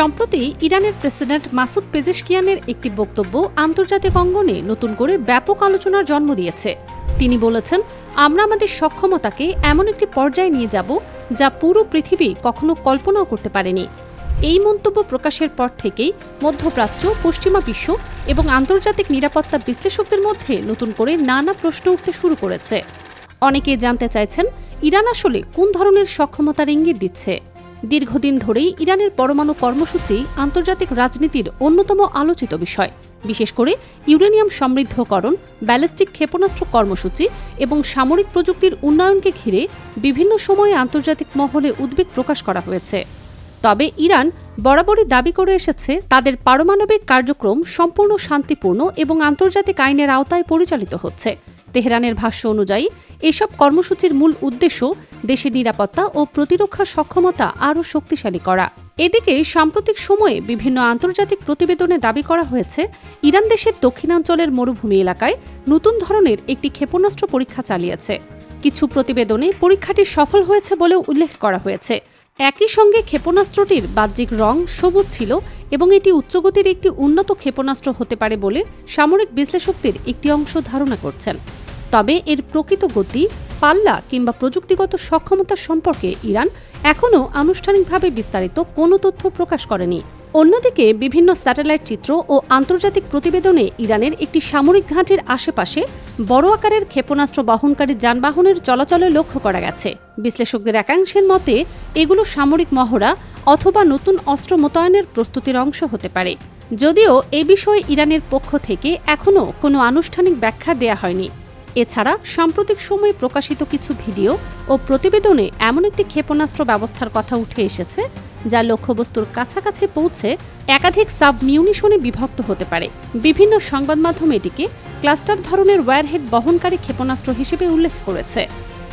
সম্প্রতি ইরানের president Masoud পেজেশকিয়ানের একটি বক্তব্য আন্তর্জাতিক অঙ্গনে নতুন করে ব্যাপক আলোচনার জন্ম দিয়েছে। তিনি বলেছেন, আমরা আমাদের সক্ষমতাকে এমন একটি পর্যায়ে নিয়ে যাব যা পুরো পৃথিবী কখনো কল্পনাও করতে পারেনি। এই মন্তব্য প্রকাশের পর থেকেই মধ্যপ্রাচ্য, পশ্চিমা বিশ্ব এবং আন্তর্জাতিক নিরাপত্তা বিশ্লেষকদের মধ্যে নতুন করে নানা প্রশ্ন উঠতে শুরু করেছে। অনেকে জানতে চাইছেন, ইরান আসলে কোন ধরনের সক্ষমতার ইঙ্গিত দিচ্ছে। দীর্ঘদিন ধরেই ইরানের পরমাণু কর্মসূচি আন্তর্জাতিক রাজনীতির অন্যতম আলোচিত বিষয়। বিশেষ করে ইউরেনিয়াম সমৃদ্ধকরণ, ব্যালিস্টিক ক্ষেপণাস্ত্র কর্মসূচি এবং সামরিক প্রযুক্তির উন্নয়নকে ঘিরে বিভিন্ন সময়ে আন্তর্জাতিক মহলে উদ্বেগ প্রকাশ করা হয়েছে। তবে ইরান বরাবরই দাবি করে এসেছে, তাদের পারমাণবিক কার্যক্রম সম্পূর্ণ শান্তিপূর্ণ এবং আন্তর্জাতিক আইনের আওতায় পরিচালিত হচ্ছে। তেহরানের ভাষ্য অনুযায়ী এসব কর্মসূচির মূল উদ্দেশ্য দেশের নিরাপত্তা ও প্রতিরক্ষা সক্ষমতা আরও শক্তিশালী করা। এদিকে সাম্প্রতিক সময়ে বিভিন্ন আন্তর্জাতিক প্রতিবেদনে দাবি করা হয়েছে, ইরান দেশের দক্ষিণাঞ্চলের মরুভূমি এলাকায় নতুন ধরনের একটি ক্ষেপণাস্ত্র পরীক্ষা চালিয়েছে। কিছু প্রতিবেদনে পরীক্ষাটি সফল হয়েছে বলেও উল্লেখ করা হয়েছে। একই সঙ্গে ক্ষেপণাস্ত্রটির বাহ্যিক রং সবুজ ছিল এবং এটি উচ্চগতির একটি উন্নত ক্ষেপণাস্ত্র হতে পারে বলে সামরিক বিশ্লেষকদের একটি অংশ ধারণা করছেন। তবে এর প্রকৃত গতি, পাল্লা কিংবা প্রযুক্তিগত সক্ষমতা সম্পর্কে ইরান এখনও আনুষ্ঠানিকভাবে বিস্তারিত কোনো তথ্য প্রকাশ করেনি। অন্যদিকে বিভিন্ন স্যাটেলাইট চিত্র ও আন্তর্জাতিক প্রতিবেদনে ইরানের একটি সামরিক ঘাঁটির আশেপাশে বড় আকারের ক্ষেপণাস্ত্র বহনকারী যানবাহনের চলাচলে লক্ষ্য করা গেছে। বিশ্লেষকদের একাংশের মতে এগুলো সামরিক মহড়া অথবা নতুন অস্ত্র মোতায়েনের প্রস্তুতির অংশ হতে পারে। যদিও এ বিষয়ে ইরানের পক্ষ থেকে এখনও কোনো আনুষ্ঠানিক ব্যাখ্যা দেয়া হয়নি। এছাড়া সাম্প্রতিক সময়ে প্রকাশিত কিছু ভিডিও ও প্রতিবেদনে এমন একটি ক্ষেপণাস্ত্র ব্যবস্থার কথা উঠে এসেছে যা লক্ষ্যবস্তুর কাছাকাছি পৌঁছে একাধিক সাব মিউনিশনে বিভক্ত হতে পারে। বিভিন্ন সংবাদ মাধ্যম এটিকে ক্লাস্টার ধরনের ওয়্যারহেড বহনকারী ক্ষেপণাস্ত্র হিসেবে উল্লেখ করেছে।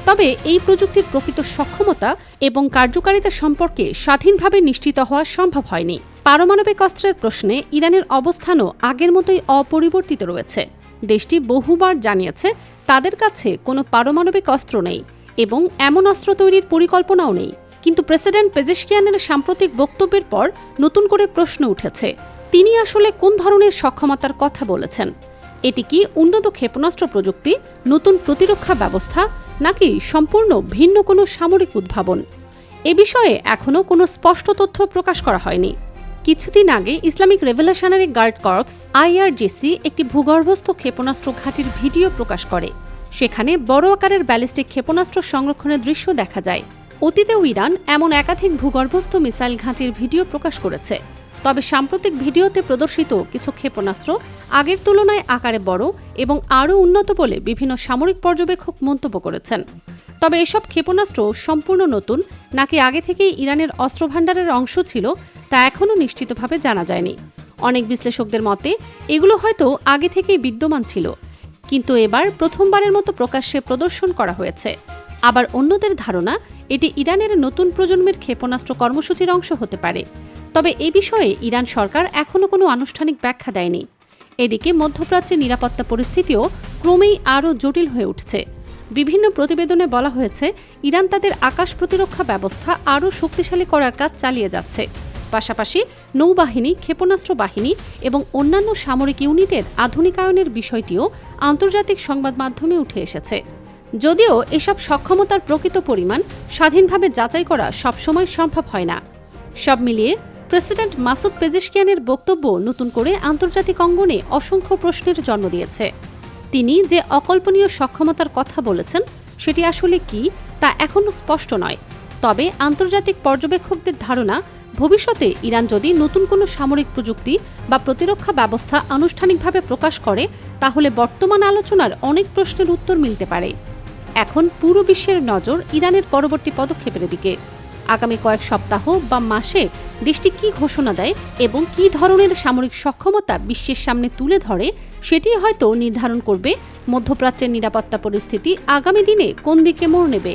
তবে এই প্রযুক্তির প্রকৃত সক্ষমতা এবং কার্যকারিতা সম্পর্কে স্বাধীনভাবে নিশ্চিত হওয়া সম্ভব হয়নি। পারমাণবিক অস্ত্রের প্রশ্নে ইরানের অবস্থানও আগের মতোই অপরিবর্তিত রয়েছে। দেশটি বহুবার জানিয়েছে, তাদের কাছে কোনো পারমাণবিক অস্ত্র নেই এবং এমন অস্ত্র তৈরির পরিকল্পনাও নেই। কিন্তু প্রেসিডেন্ট পেজেশকিয়ানের সাম্প্রতিক বক্তব্যের পর নতুন করে প্রশ্ন উঠেছে, তিনি আসলে কোন ধরনের সক্ষমতার কথা বলেছেন। এটি কি উন্নত ক্ষেপণাস্ত্র প্রযুক্তি, নতুন প্রতিরক্ষা ব্যবস্থা, নাকি সম্পূর্ণ ভিন্ন কোনো সামরিক উদ্ভাবন? এ বিষয়ে এখনও কোনো স্পষ্ট তথ্য প্রকাশ করা হয়নি। কিছুদিন আগে Islamic revolutionary guard corps IRGC একটি ভূগর্ভস্থ ক্ষেপণাস্ত্র ঘাঁটির ভিডিও প্রকাশ করে। সেখানে বড় আকারের ব্যালিস্টিক ক্ষেপণাস্ত্র সংরক্ষণের দৃশ্য দেখা যায়। অতীতেও ইরান এমন একাধিক ভূগর্ভস্থ মিসাইল ঘাঁটির ভিডিও প্রকাশ করেছে। তবে সাম্প্রতিক ভিডিওতে প্রদর্শিত কিছু ক্ষেপণাস্ত্র আগের তুলনায় আকারে বড় এবং আরও উন্নত বলে বিভিন্ন সামরিক পর্যবেক্ষক মন্তব্য করেছেন। তবে এসব ক্ষেপণাস্ত্র সম্পূর্ণ নতুন নাকি আগে থেকেই ইরানের অস্ত্রভাণ্ডারের অংশ ছিল তা এখনও নিশ্চিতভাবে জানা যায়নি। অনেক বিশ্লেষকদের মতে এগুলো হয়তো আগে থেকেই বিদ্যমান ছিল, কিন্তু এবার প্রথমবারের মতো প্রকাশ্যে প্রদর্শন করা হয়েছে। আবার অন্যদের ধারণা, এটি ইরানের নতুন প্রজন্মের ক্ষেপণাস্ত্র কর্মসূচির অংশ হতে পারে। তবে এ বিষয়ে ইরান সরকার এখনও কোনো আনুষ্ঠানিক ব্যাখ্যা দেয়নি। এদিকে মধ্যপ্রাচ্যের নিরাপত্তা পরিস্থিতিও ক্রমেই আরও জটিল হয়ে উঠছে। বিভিন্ন প্রতিবেদনে বলা হয়েছে, ইরান তাদের আকাশ প্রতিরক্ষা ব্যবস্থা আরও শক্তিশালী করার কাজ চালিয়ে যাচ্ছে। পাশাপাশি নৌবাহিনী, ক্ষেপণাস্ত্র বাহিনী এবং অন্যান্য সামরিক ইউনিটের আধুনিকায়নের বিষয়টিও আন্তর্জাতিক সংবাদ মাধ্যমে উঠে এসেছে। যদিও এসব সক্ষমতার প্রকৃত পরিমাণ স্বাধীনভাবে যাচাই করা সবসময় সম্ভব হয় না। সব মিলিয়ে প্রেসিডেন্ট মাসুদ পেজেশকিয়ানের বক্তব্য নতুন করে আন্তর্জাতিক অঙ্গনে অসংখ্য প্রশ্নের জন্ম দিয়েছে। তিনি যে অকল্পনীয় সক্ষমতার কথা বলেছেন সেটি আসলে কি তা এখনও স্পষ্ট নয়। তবে আন্তর্জাতিক পর্যবেক্ষকদের ধারণা, ভবিষ্যতে ইরান যদি নতুন কোনো সামরিক প্রযুক্তি বা প্রতিরক্ষা ব্যবস্থা আনুষ্ঠানিকভাবে প্রকাশ করে, তাহলে বর্তমান আলোচনার অনেক প্রশ্নের উত্তর মিলতে পারে। এখন পুরো বিশ্বের নজর ইরানের পরবর্তী পদক্ষেপের দিকে। আগামী কয়েক সপ্তাহ বা মাসে দেশটি কী ঘোষণা দেয় এবং কী ধরনের সামরিক সক্ষমতা বিশ্বের সামনে তুলে ধরে, সেটি হয়তো নির্ধারণ করবে মধ্যপ্রাচ্যের নিরাপত্তা পরিস্থিতি আগামী দিনে কোন দিকে মোড় নেবে।